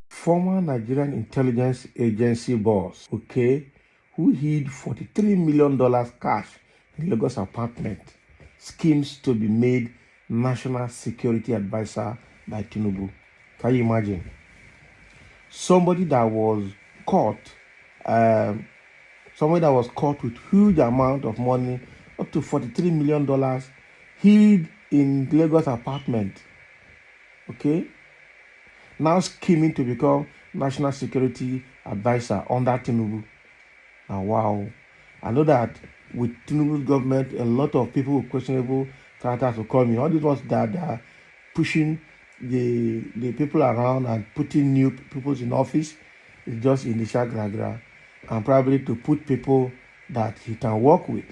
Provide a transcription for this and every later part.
Former Nigerian intelligence agency boss, okay, who hid $43 million cash in Lagos apartment, schemes to be made national security advisor by Tinubu. Can you imagine? Somebody that was caught, with huge amount of money, up to $43 million, hid in Lagos apartment, okay, now scheming to become national security advisor under Tinubu. Now, wow. I know that with Tinubu's government, a lot of people with questionable characters will come in. All these ones that are pushing the people around and putting new people in office is just initial gra, and probably to put people that he can work with.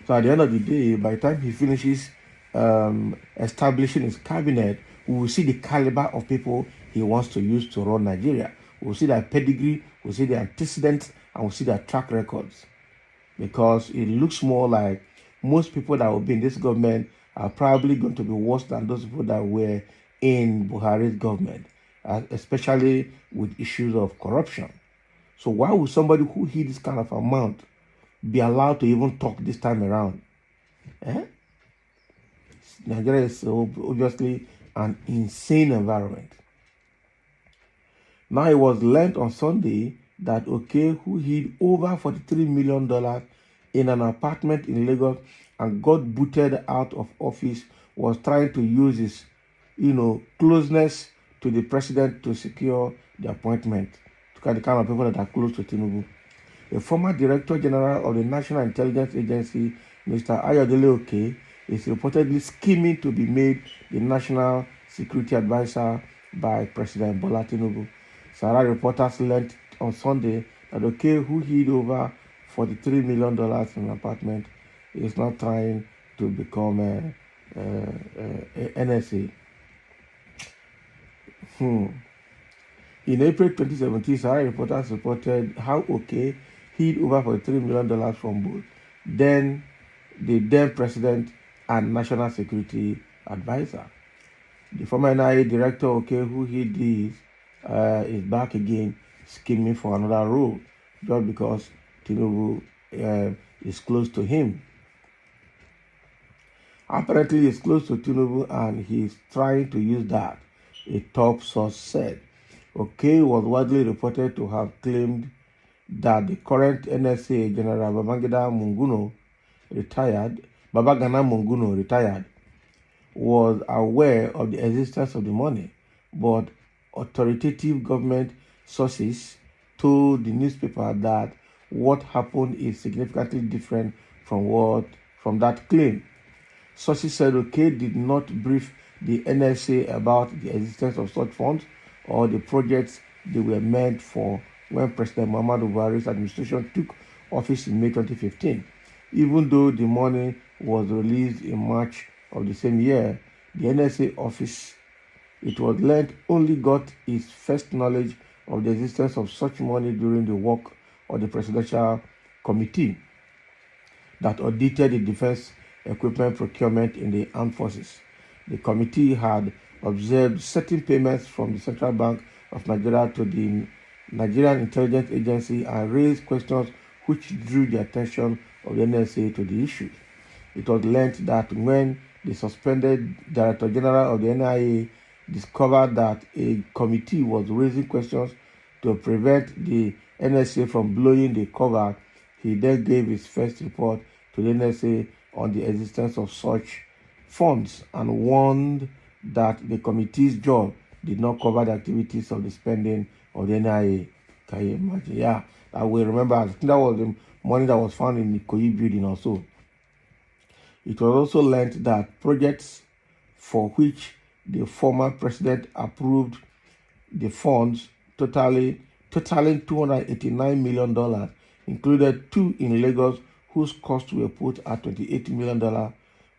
So at the end of the day, by the time he finishes establishing his cabinet, we will see the caliber of people he wants to use to run Nigeria. We'll see their pedigree, we'll see their antecedents, and we'll see their track records. Because it looks more like most people that will be in this government are probably going to be worse than those people that were in Buhari's government, especially with issues of corruption. So why would somebody who hid this kind of amount be allowed to even talk this time around? Nigeria is obviously an insane environment. Now it was learned on Sunday that who hid over $43 million in an apartment in Lagos and got booted out of office, was trying to use his, closeness to the president to secure the appointment. Look at the kind of people that are close to Tinubu. A former Director General of the National Intelligence Agency, Mr. Ayodele Oke, is reportedly scheming to be made the National Security Advisor by President Bola Tinubu. Sarah reporters learned on Sunday that Oke, who hid over $43 million in an apartment, is not trying to become a NSA. In April 2017, Sarah reporters reported how Oke hid over $43 million from both the then president and national security advisor. The former NIA director, who hid this, is back again scheming for another role just because Tinubu is close to him. Apparently, he's close to Tinubu and he's trying to use that, a top source said. Oke was widely reported to have claimed that the current NSA General Babagana Monguno, retired, was aware of the existence of the money, but authoritative government sources told the newspaper that what happened is significantly different from that claim. Sources said Oke did not brief the NSA about the existence of such funds or the projects they were meant for when President Muhammadu Buhari's administration took office in May 2015. Even though the money was released in March of the same year, the NSA office, it was learned, only got its first knowledge of the existence of such money during the work of the Presidential Committee that audited the defense equipment procurement in the armed forces. The committee had observed certain payments from the Central Bank of Nigeria to the Nigerian Intelligence Agency and raised questions which drew the attention of the NSA to the issue. It was learned that when the suspended Director General of the NIA discovered that a committee was raising questions to prevent the NSA from blowing the cover, he then gave his first report to the NSA on the existence of such funds and warned that the committee's job did not cover the activities of the spending of the NIA. Can you imagine? Yeah, I will remember. I think that was the money that was found in the Ikoyi building also. It was also learned that projects for which the former president approved the funds totaling $289 million, included 2 in Lagos whose costs were put at $28 million,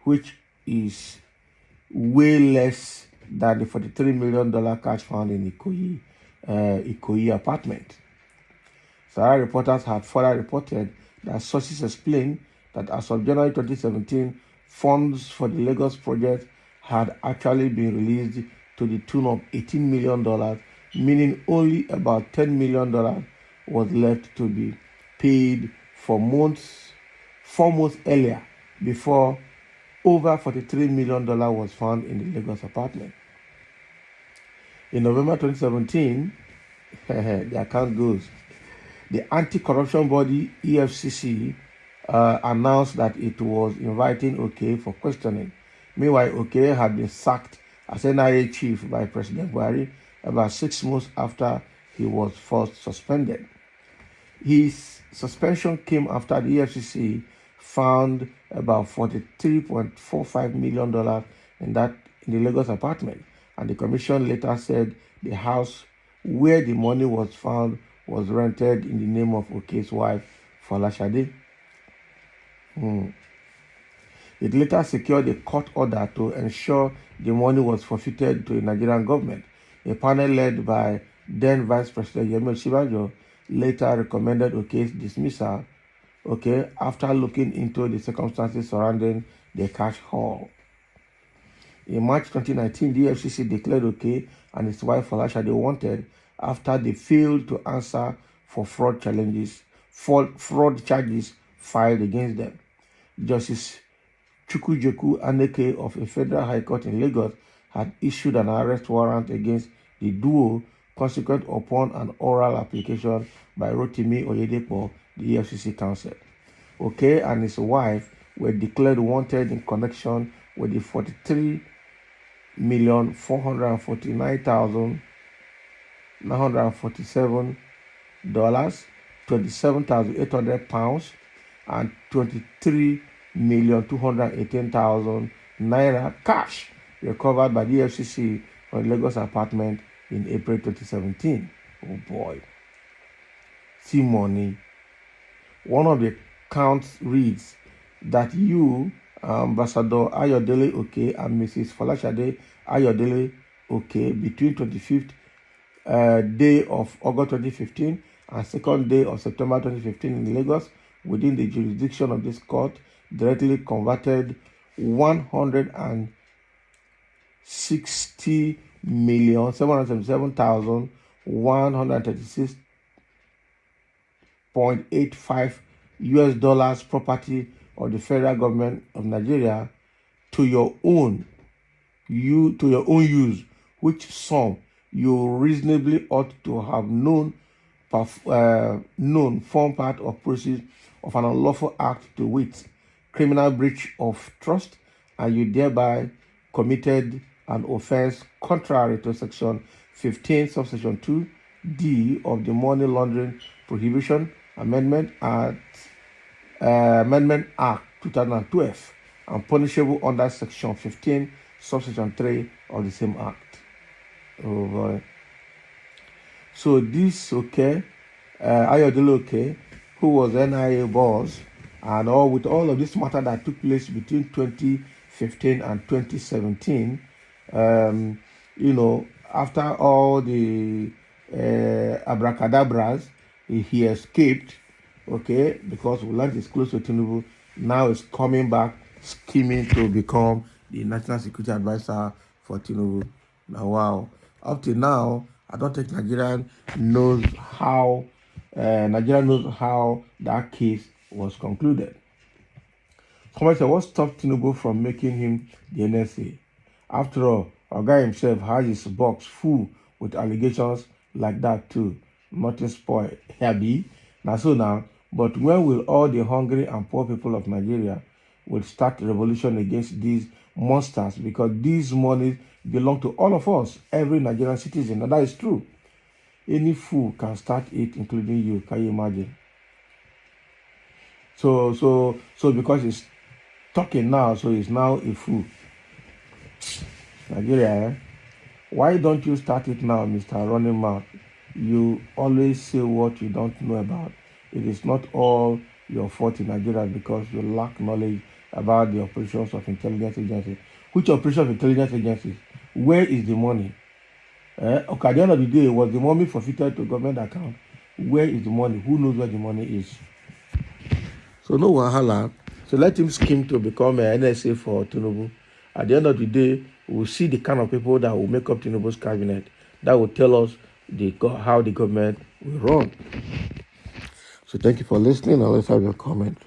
which is way less than the $43 million cash found in Ikoyi apartment. Sarah reporters had further reported that sources explained that as of January 2017, funds for the Lagos project had actually been released to the tune of $18 million, meaning only about $10 million was left to be paid for 4 months earlier, before over $43 million was found in the Lagos apartment. In November 2017, the account goes, the anti-corruption body Efcc announced that it was inviting Ikoyi for questioning. Meanwhile, Ikoyi had been sacked as NIA chief by President Buhari about 6 months after he was first suspended. His suspension came after the EFCC found about $43.45 million in the Lagos apartment, and the commission later said the house where the money was found was rented in the name of Ikoyi's wife, Folashade. It later secured a court order to ensure the money was forfeited to the Nigerian government. A panel led by then Vice President Yemi Osinbajo later recommended Ikoyi's dismissal, after looking into the circumstances surrounding the cash haul. In March 2019, the FCC declared Ikoyi and his wife Folashade wanted after they failed to answer for fraud charges filed against them. Justice Chukwujeku Aneke of a federal high court in Lagos had issued an arrest warrant against the duo, consequent upon an oral application by Rotimi Oyedepo, the EFCC counsel. Ikoyi and his wife were declared wanted in connection with the $43,449,947, £27,800, and $23,218,000 naira cash recovered by the FCC from the Lagos apartment in April 2017. Oh boy. See money. One of the counts reads that you, Ambassador Ayodele Ikoyi and Mrs. Folashade Ayodele Ikoyi, between 25th day of August 2015 and 2nd day of September 2015 in Lagos, within the jurisdiction of this court, directly converted 160,777,136.85 US dollars property of the federal government of Nigeria to your own use, which sum you reasonably ought to have known form part of proceeds of an unlawful act, to wit, criminal breach of trust, and you thereby committed an offense contrary to section 15 subsection 2d of the Money Laundering Prohibition Amendment Act 2012, and punishable under section 15 subsection 3 of the same act. Oh boy. So this Ayodele Ikoyi, who was NIA boss, and with all of this matter that took place between 2015 and 2017, after all the abracadabras, he escaped, because we learned he's close to Tinubu. Now he's coming back, scheming to become the National Security Advisor for Tinubu. Now, wow. Up till now, I don't think Nigeria knows how that case was concluded. Somebody said, what stopped Tinubu from making him the NSA? After all, our guy himself has his box full with allegations like that too. Nothing spoiled. Happy. Now so now, but when will all the hungry and poor people of Nigeria will start a revolution against these monsters? Because these monies belong to all of us, every Nigerian citizen, and that is true. Any fool can start it, including you. Can you imagine? So because he's talking now, so he's now a fool. Nigeria, why don't you start it now, Mr. Running Mouth? You always say what you don't know about. It is not all your fault in Nigeria because you lack knowledge about the operations of intelligence agencies. Which operation of intelligence agencies? Where is the money? At the end of the day, was the money forfeited to government account? Where is the money? Who knows where the money is? So no wahala. So let him scheme to become an NSA for Tinubu. At the end of the day, we'll see the kind of people that will make up Tinubu's cabinet. That will tell us how the government will run. So thank you for listening, and let's have your comment.